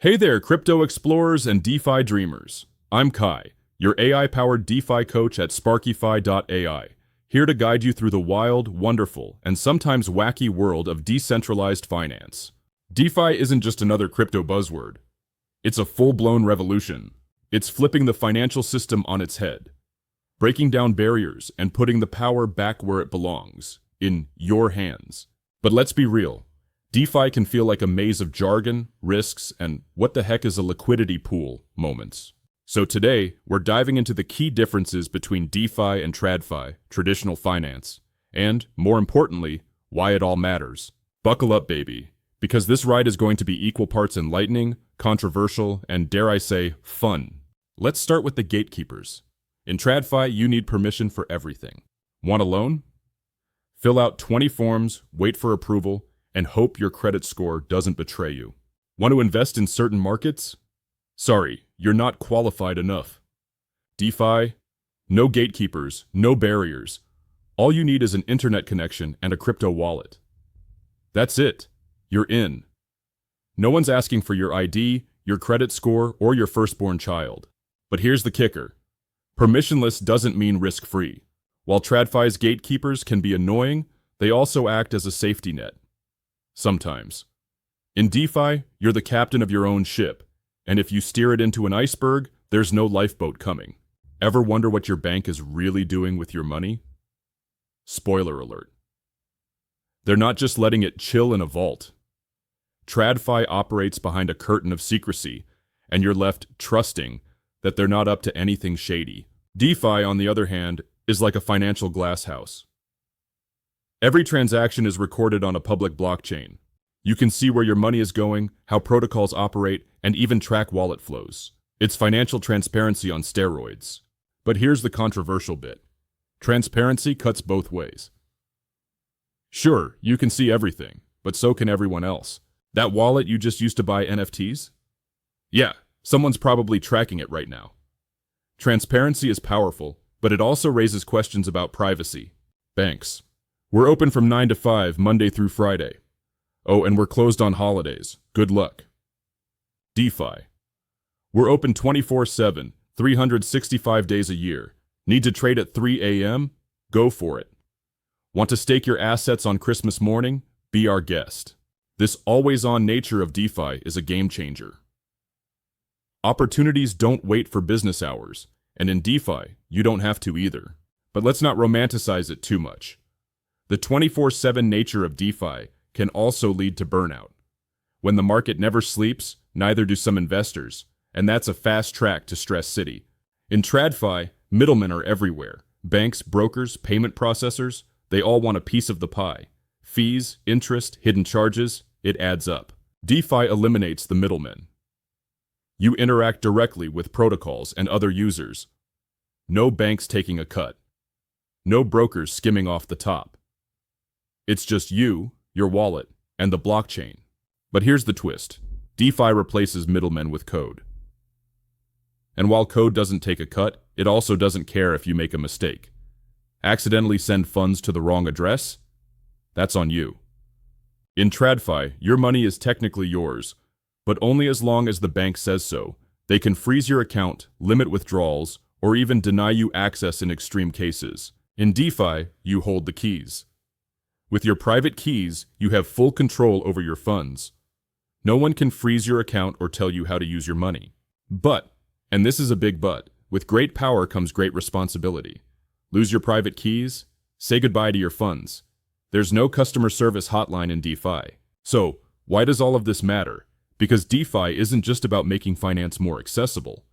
Hey there, crypto explorers and DeFi dreamers. I'm Kai, your AI-powered DeFi coach at SparkyFi.ai, here to guide you through the wild, wonderful, and sometimes wacky world of decentralized finance. DeFi isn't just another crypto buzzword. It's a full-blown revolution. It's flipping the financial system on its head, breaking down barriers and putting the power back where it belongs, in your hands. But let's be real. DeFi can feel like a maze of jargon, risks, and what the heck is a liquidity pool moments. So today, we're diving into the key differences between DeFi and TradFi, traditional finance, and, more importantly, why it all matters. Buckle up, baby, because this ride is going to be equal parts enlightening, controversial, and dare I say, fun. Let's start with the gatekeepers. In TradFi, you need permission for everything. Want a loan? Fill out 20 forms, wait for approval, and hope your credit score doesn't betray you. Want to invest in certain markets? Sorry, you're not qualified enough. DeFi? No gatekeepers, no barriers. All you need is an internet connection and a crypto wallet. That's it. You're in. No one's asking for your ID, your credit score, or your firstborn child. But here's the kicker. Permissionless doesn't mean risk-free. While TradFi's gatekeepers can be annoying, they also act as a safety net. Sometimes. In DeFi, you're the captain of your own ship, and if you steer it into an iceberg, there's no lifeboat coming. Ever wonder what your bank is really doing with your money? Spoiler alert. They're not just letting it chill in a vault. TradFi operates behind a curtain of secrecy, and you're left trusting that they're not up to anything shady. DeFi, on the other hand, is like a financial glasshouse. Every transaction is recorded on a public blockchain. You can see where your money is going, how protocols operate, and even track wallet flows. It's financial transparency on steroids. But here's the controversial bit. Transparency cuts both ways. Sure, you can see everything, but so can everyone else. That wallet you just used to buy NFTs? Yeah, someone's probably tracking it right now. Transparency is powerful, but it also raises questions about privacy. Banks. We're open from 9 to 5, Monday through Friday. Oh, and we're closed on holidays. Good luck. DeFi. We're open 24/7, 365 days a year. Need to trade at 3 a.m.? Go for it. Want to stake your assets on Christmas morning? Be our guest. This always-on nature of DeFi is a game changer. Opportunities don't wait for business hours, and in DeFi, you don't have to either. But let's not romanticize it too much. The 24/7 nature of DeFi can also lead to burnout. When the market never sleeps, neither do some investors, and that's a fast track to Stress City. In TradFi, middlemen are everywhere. Banks, brokers, payment processors, they all want a piece of the pie. Fees, interest, hidden charges, it adds up. DeFi eliminates the middlemen. You interact directly with protocols and other users. No banks taking a cut. No brokers skimming off the top. It's just you, your wallet, and the blockchain. But here's the twist. DeFi replaces middlemen with code. And while code doesn't take a cut, it also doesn't care if you make a mistake. Accidentally send funds to the wrong address? That's on you. In TradFi, your money is technically yours, but only as long as the bank says so. They can freeze your account, limit withdrawals, or even deny you access in extreme cases. In DeFi, you hold the keys. With your private keys, you have full control over your funds. No one can freeze your account or tell you how to use your money. But, and this is a big but, with great power comes great responsibility. Lose your private keys? Say goodbye to your funds. There's no customer service hotline in DeFi. So, why does all of this matter? Because DeFi isn't just about making finance more accessible.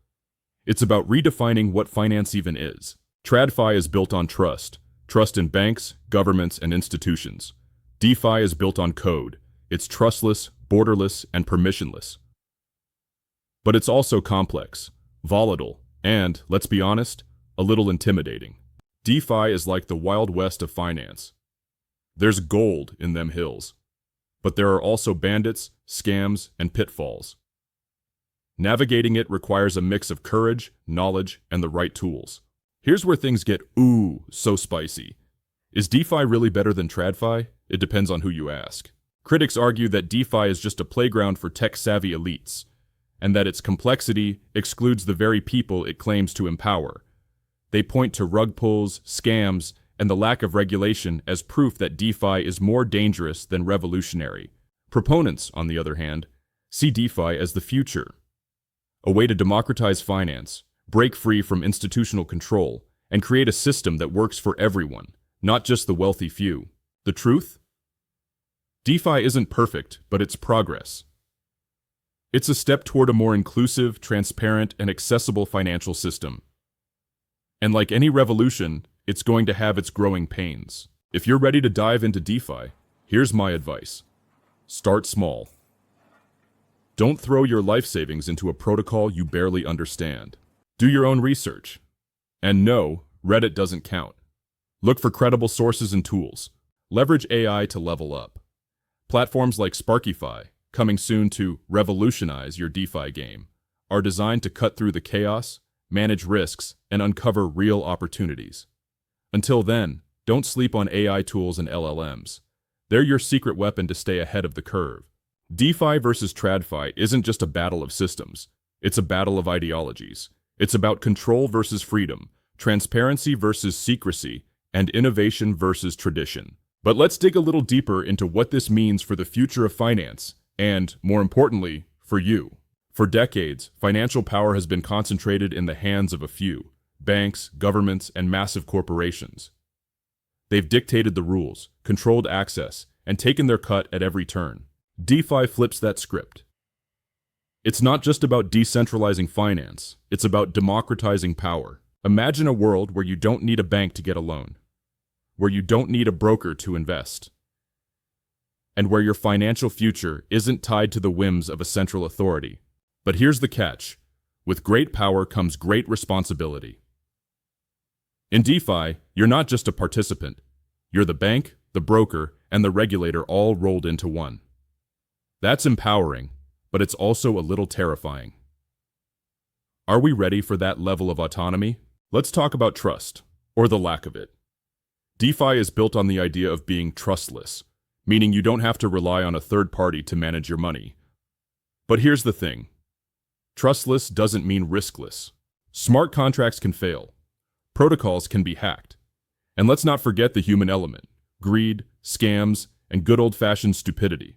It's about redefining what finance even is. TradFi is built on trust. Trust in banks, governments, and institutions. DeFi is built on code. It's trustless, borderless, and permissionless. But it's also complex, volatile, and, let's be honest, a little intimidating. DeFi is like the Wild West of finance. There's gold in them hills. But there are also bandits, scams, and pitfalls. Navigating it requires a mix of courage, knowledge, and the right tools. Here's where things get so spicy. Is DeFi really better than TradFi? It depends on who you ask. Critics argue that DeFi is just a playground for tech-savvy elites. and that its complexity excludes the very people it claims to empower. They point to rug pulls, scams, and the lack of regulation as proof that DeFi is more dangerous than revolutionary. Proponents, on the other hand, see DeFi as the future, a way to democratize finance, break free from institutional control, and create a system that works for everyone, not just the wealthy few. The truth? DeFi isn't perfect, but it's progress. It's a step toward a more inclusive, transparent, and accessible financial system. And like any revolution, it's going to have its growing pains. If you're ready to dive into DeFi, here's my advice. Start small. Don't throw your life savings into a protocol you barely understand. Do your own research. And no, Reddit doesn't count. Look for credible sources and tools. Leverage AI to level up. Platforms like SparkyFi, coming soon to revolutionize your DeFi game, are designed to cut through the chaos, manage risks, and uncover real opportunities. Until then, don't sleep on AI tools and LLMs. They're your secret weapon to stay ahead of the curve. DeFi versus TradFi isn't just a battle of systems. It's a battle of ideologies. It's about control versus freedom, transparency versus secrecy, and innovation versus tradition. But let's dig a little deeper into what this means for the future of finance, and, more importantly, for you. For decades, financial power has been concentrated in the hands of a few: banks, governments, and massive corporations. They've dictated the rules, controlled access, and taken their cut at every turn. DeFi flips that script. It's not just about decentralizing finance, it's about democratizing power. Imagine a world where you don't need a bank to get a loan, where you don't need a broker to invest, and where your financial future isn't tied to the whims of a central authority. But here's the catch. With great power comes great responsibility. In DeFi, you're not just a participant. You're the bank, the broker, and the regulator all rolled into one. That's empowering, but it's also a little terrifying. Are we ready for that level of autonomy? Let's talk about trust, or the lack of it. DeFi is built on the idea of being trustless, meaning you don't have to rely on a third party to manage your money. But here's the thing. Trustless doesn't mean riskless. Smart contracts can fail. Protocols can be hacked. And let's not forget the human element: greed, scams, and good old-fashioned stupidity.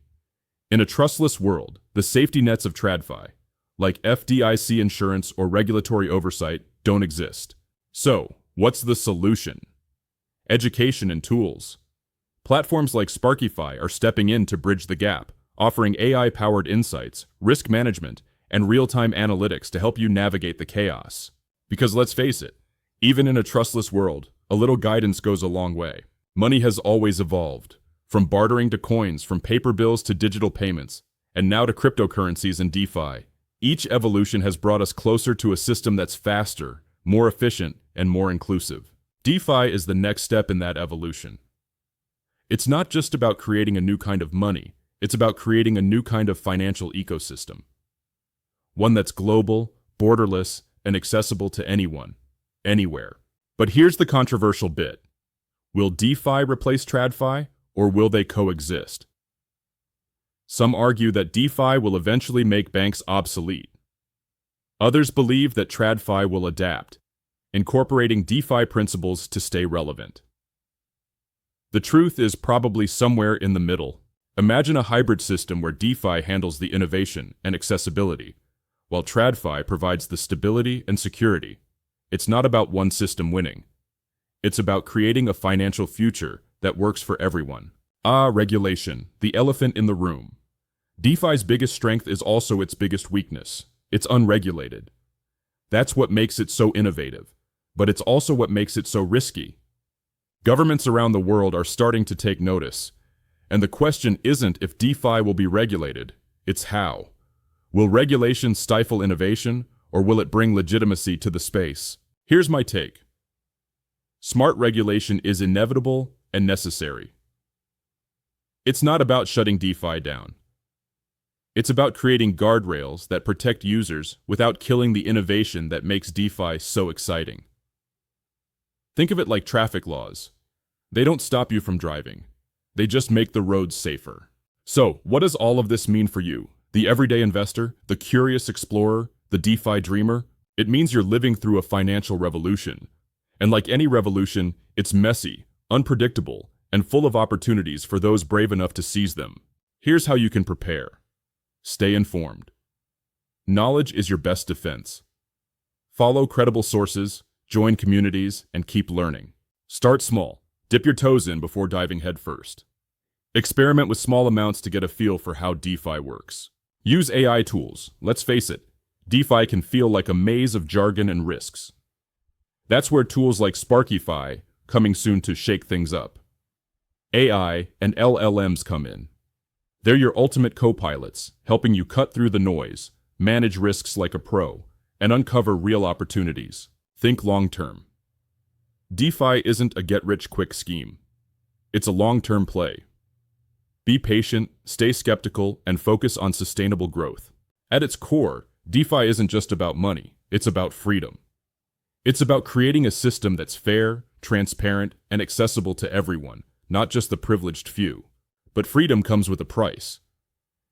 In a trustless world, the safety nets of TradFi, like FDIC insurance or regulatory oversight, don't exist. So, what's the solution? Education and tools. Platforms like SparkyFi are stepping in to bridge the gap, offering AI-powered insights, risk management, and real-time analytics to help you navigate the chaos. Because let's face it, even in a trustless world, a little guidance goes a long way. Money has always evolved, from bartering to coins, from paper bills to digital payments, and now to cryptocurrencies and DeFi. Each evolution has brought us closer to a system that's faster, more efficient, and more inclusive. DeFi is the next step in that evolution. It's not just about creating a new kind of money, it's about creating a new kind of financial ecosystem. One that's global, borderless, and accessible to anyone, anywhere. But here's the controversial bit. Will DeFi replace TradFi, or will they coexist? Some argue that DeFi will eventually make banks obsolete. Others believe that TradFi will adapt, incorporating DeFi principles to stay relevant. The truth is probably somewhere in the middle. Imagine a hybrid system where DeFi handles the innovation and accessibility, while TradFi provides the stability and security. It's not about one system winning. It's about creating a financial future that works for everyone. Regulation, the elephant in the room. DeFi's biggest strength is also its biggest weakness. It's unregulated. That's what makes it so innovative, but it's also what makes it so risky. Governments around the world are starting to take notice, and the question isn't if DeFi will be regulated, it's how. Will regulation stifle innovation, or will it bring legitimacy to the space? Here's my take. Smart regulation is inevitable and necessary. It's not about shutting DeFi down. It's about creating guardrails that protect users without killing the innovation that makes DeFi so exciting. Think of it like traffic laws. They don't stop you from driving. They just make the roads safer. So, what does all of this mean for you, The everyday investor, the curious explorer, the DeFi dreamer, it means you're living through a financial revolution. And like any revolution, it's messy, unpredictable, and full of opportunities for those brave enough to seize them. Here's how you can prepare. Stay informed. Knowledge is your best defense. Follow credible sources, join communities, and keep learning. Start small. Dip your toes in before diving headfirst. Experiment with small amounts to get a feel for how DeFi works. Use AI tools. Let's face it, DeFi can feel like a maze of jargon and risks. That's where tools like SparkyFi, coming soon to shake things up. AI and LLMs come in. They're your ultimate co-pilots, helping you cut through the noise, manage risks like a pro, and uncover real opportunities. Think long-term. DeFi isn't a get-rich-quick scheme. It's a long-term play. Be patient, stay skeptical, and focus on sustainable growth. At its core, DeFi isn't just about money, it's about freedom. It's about creating a system that's fair, transparent, and accessible to everyone, not just the privileged few. But freedom comes with a price.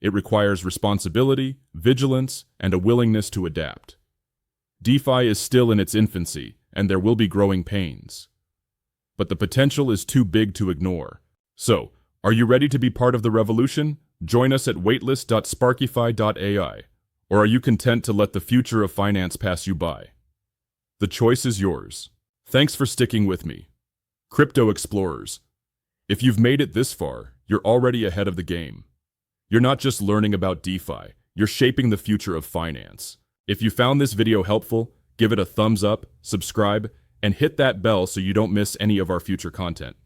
It requires responsibility, vigilance, and a willingness to adapt. DeFi is still in its infancy, and there will be growing pains. But the potential is too big to ignore. So, are you ready to be part of the revolution? Join us at waitlist.SparkyFi.ai. Or are you content to let the future of finance pass you by? The choice is yours. Thanks for sticking with me. Crypto Explorers. If you've made it this far, you're already ahead of the game. You're not just learning about DeFi, you're shaping the future of finance. If you found this video helpful, give it a thumbs up, subscribe, and hit that bell so you don't miss any of our future content.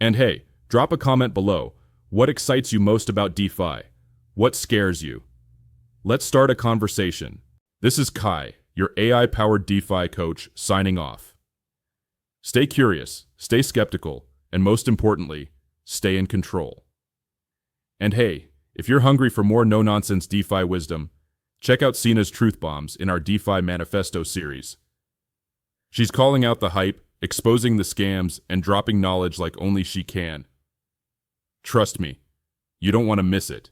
And hey, drop a comment below. What excites you most about DeFi? What scares you? Let's start a conversation. This is Kai, your AI-powered DeFi coach, signing off. Stay curious, stay skeptical, and most importantly, stay in control. And hey, if you're hungry for more no-nonsense DeFi wisdom, check out Sena's truth bombs in our DeFi Manifesto Series. She's calling out the hype, exposing the scams, and dropping knowledge like only she can. Trust me, you don't want to miss it.